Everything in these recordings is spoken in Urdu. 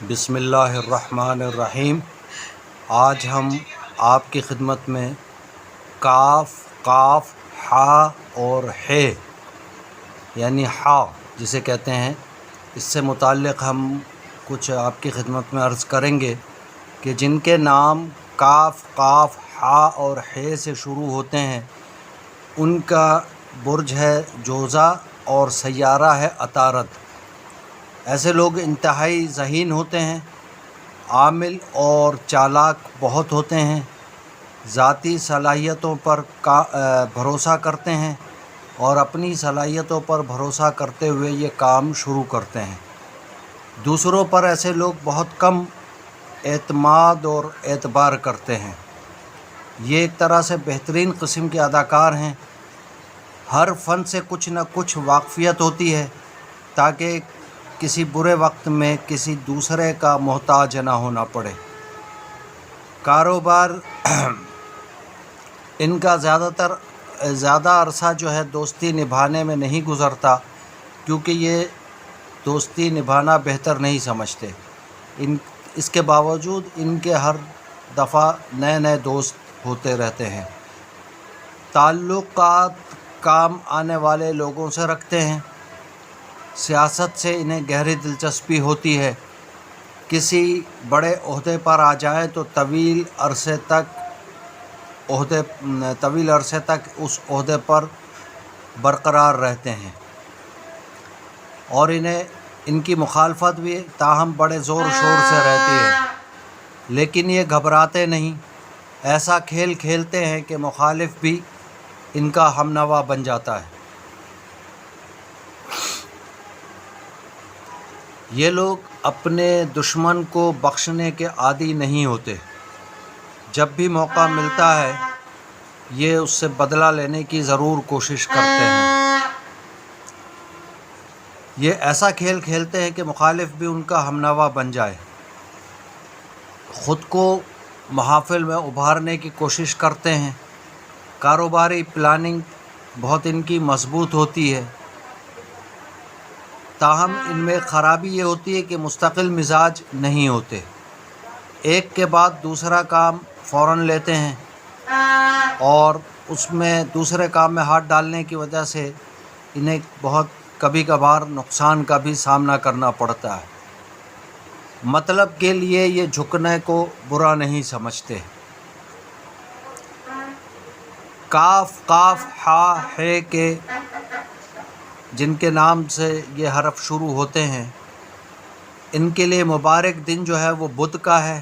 بسم اللہ الرحمن الرحیم۔ آج ہم آپ کی خدمت میں کاف، قاف، حا اور ہے یعنی ہا جسے کہتے ہیں، اس سے متعلق ہم کچھ آپ کی خدمت میں عرض کریں گے کہ جن کے نام کاف، قاف، ہا اور ہے سے شروع ہوتے ہیں ان کا برج ہے جوزہ اور سیارہ ہے عطارد۔ ایسے لوگ انتہائی ذہین ہوتے ہیں، عامل اور چالاک بہت ہوتے ہیں، ذاتی صلاحیتوں پر بھروسہ کرتے ہیں اور اپنی صلاحیتوں پر بھروسہ کرتے ہوئے یہ کام شروع کرتے ہیں۔ دوسروں پر ایسے لوگ بہت کم اعتماد اور اعتبار کرتے ہیں۔ یہ ایک طرح سے بہترین قسم کے اداکار ہیں۔ ہر فن سے کچھ نہ کچھ واقفیت ہوتی ہے تاکہ کسی برے وقت میں کسی دوسرے کا محتاج نہ ہونا پڑے۔ کاروبار ان کا زیادہ عرصہ جو ہے دوستی نبھانے میں نہیں گزرتا، کیونکہ یہ دوستی نبھانا بہتر نہیں سمجھتے۔ اس کے باوجود ان کے ہر دفعہ نئے دوست ہوتے رہتے ہیں۔ تعلقات کام آنے والے لوگوں سے رکھتے ہیں۔ سیاست سے انہیں گہری دلچسپی ہوتی ہے۔ کسی بڑے عہدے پر آ جائیں تو طویل عرصے تک اس عہدے پر برقرار رہتے ہیں، اور ان کی مخالفت بھی تاہم بڑے زور و شور سے رہتی ہے، لیکن یہ گھبراتے نہیں۔ ایسا کھیل کھیلتے ہیں کہ مخالف بھی ان کا ہمنوا بن جاتا ہے۔ یہ لوگ اپنے دشمن کو بخشنے کے عادی نہیں ہوتے۔ جب بھی موقع ملتا ہے یہ اس سے بدلہ لینے کی ضرور کوشش کرتے ہیں۔ یہ ایسا کھیل کھیلتے ہیں کہ مخالف بھی ان کا ہمنوا بن جائے۔ خود کو محافل میں ابھارنے کی کوشش کرتے ہیں۔ کاروباری پلاننگ بہت ان کی مضبوط ہوتی ہے، تاہم ان میں خرابی یہ ہوتی ہے کہ مستقل مزاج نہیں ہوتے۔ ایک کے بعد دوسرا کام فوراً لیتے ہیں اور اس میں دوسرے کام میں ہاتھ ڈالنے کی وجہ سے انہیں بہت کبھی کبھار نقصان کا بھی سامنا کرنا پڑتا ہے۔ مطلب کے لیے یہ جھکنے کو برا نہیں سمجھتے۔ کاف، قاف، ہا، ہے کے جن کے نام سے یہ حرف شروع ہوتے ہیں ان کے لیے مبارک دن جو ہے وہ بدھ کا ہے۔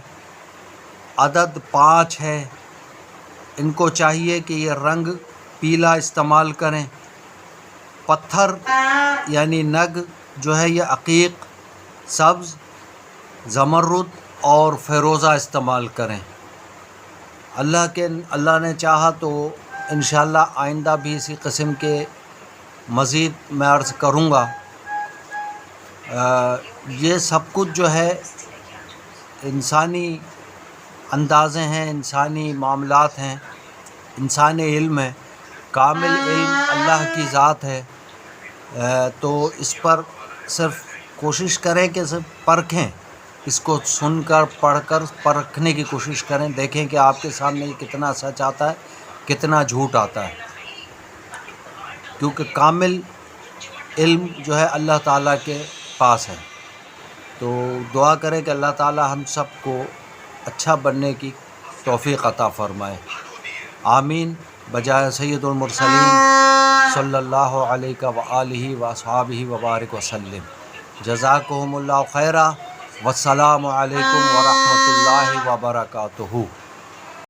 عدد 5 ہے۔ ان کو چاہیے کہ یہ رنگ پیلا استعمال کریں۔ پتھر یعنی نگ جو ہے یہ عقیق، سبز، زمرد اور فیروزہ استعمال کریں۔ اللہ نے چاہا تو انشاءاللہ آئندہ بھی اسی قسم کے مزید میں عرض کروں گا۔ یہ سب کچھ جو ہے انسانی اندازے ہیں، انسانی معاملات ہیں، انسانی علم ہے۔ کامل علم اللہ کی ذات ہے، تو اس پر صرف کوشش کریں کہ صرف پرکھیں، اس کو سن کر پڑھ کر پرکھنے کی کوشش کریں، دیکھیں کہ آپ کے سامنے یہ کتنا سچ آتا ہے، کتنا جھوٹ آتا ہے، کیونکہ کامل علم جو ہے اللہ تعالیٰ کے پاس ہے۔ تو دعا کریں کہ اللہ تعالیٰ ہم سب کو اچھا بننے کی توفیق عطا فرمائے، آمین۔ بجائے سید المرسلین صلی اللہ علیہ وآلہ وصحبہ وبارک وسلم۔ جزاکہم اللہ خیرا، والسلام علیکم ورحمۃ اللہ وبرکاتہ۔